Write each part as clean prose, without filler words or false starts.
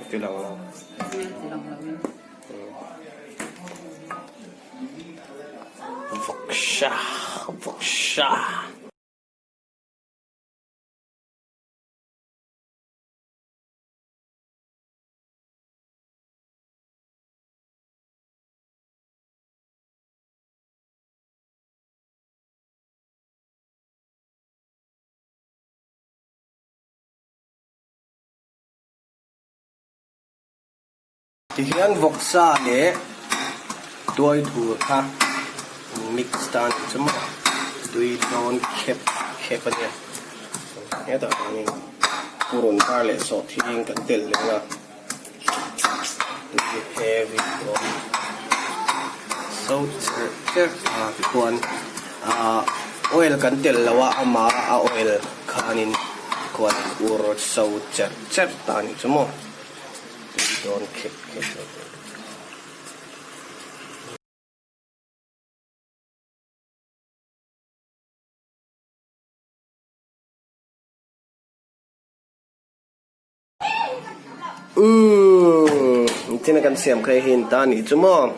tilang lang. Tilang lang yun. Vawksa. Vawksa. Thiam Vawksa le tuai thu thak mix tan chuma tui don khep ania ya ta ni purun par le so thing kan tel le na tui heavy so chuan oil kan tel lawa ama a oil khanin kuan ur so chat tan chuma don't kick. Ini kan siam kayak hintan itu mo.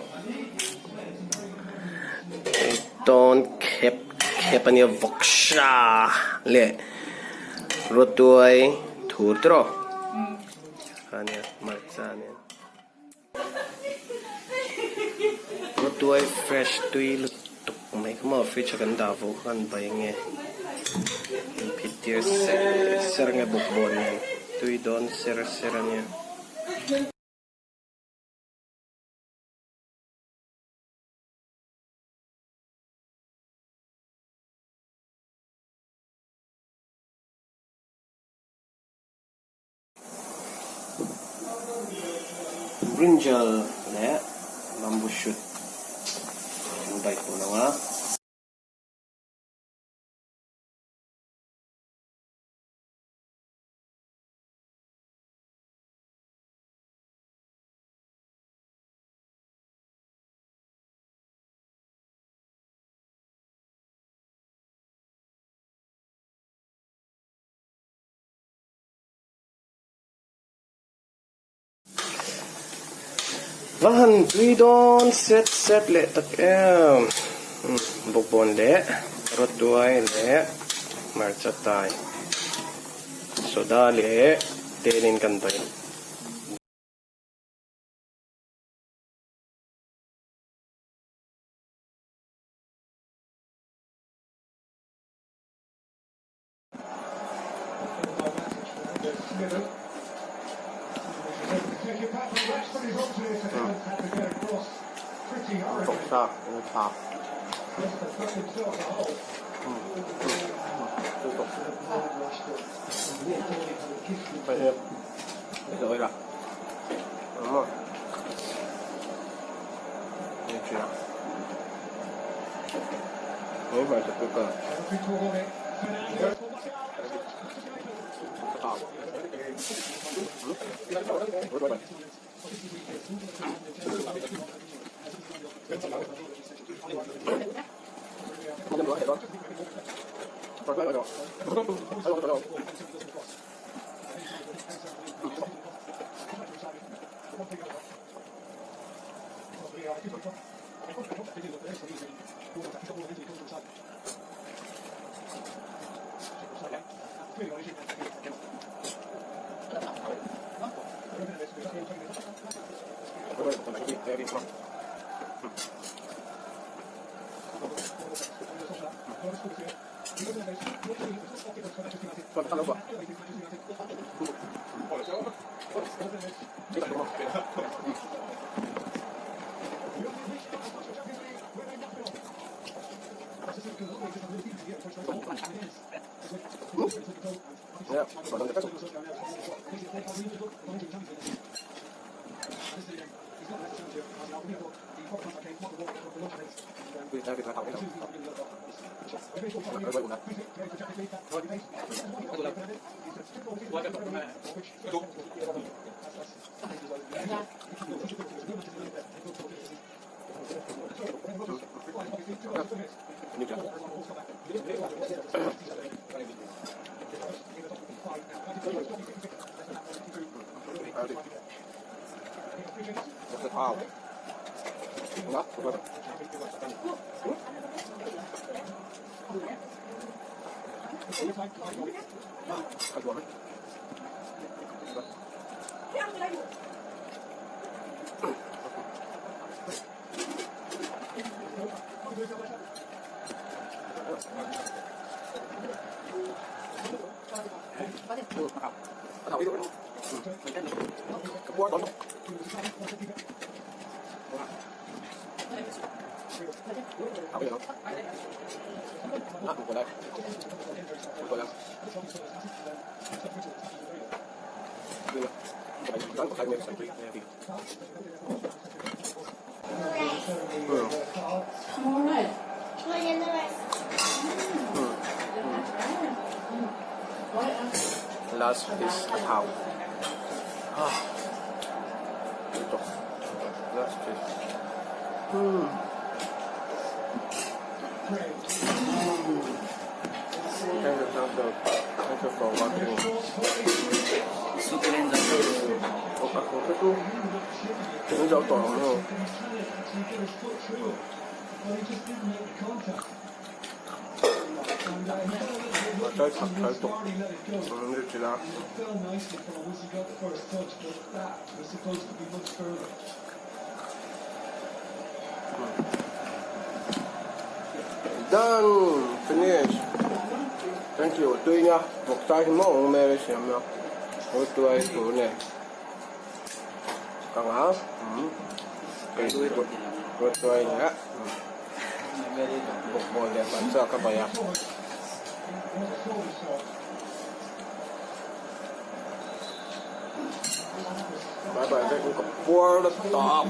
Don't keep ania Vawksa le. Rawtuai thutro. Ania marcanya. Rawtuai fresh tui lutuk mai kemo fish kan davo kan bayangnya. Pitir sernya bukbonnya. Tui don seranya. Brinjal le bamboo shoot baik po na nga Vahan tui don set le tak bukbon le Rawtuai le marcatai soda le tenin kan bay Vawksa ini thak vậy rồi là đúng rồi như chuyện nếu vậy thì tôi một cái thao ngắt rồi ăn rồi bắt đầu ví dụ cái búa đón bây giờ nó của đây của đây đưa cái bánh của hai miếng sợi tươi này đi last is a cow. Last is. Thank you for watching. Super Không thích luôn. Cũng dạo toàn luôn. Chơi thật phải tục như thế nào done finish thank you tươi nha một tay thì mong mẹ xem nha Rawtuai thử này còn hả cái Rawtuai này một mồi đẹp bản sao các bạn ạ bye bye, cái cặp búa nó to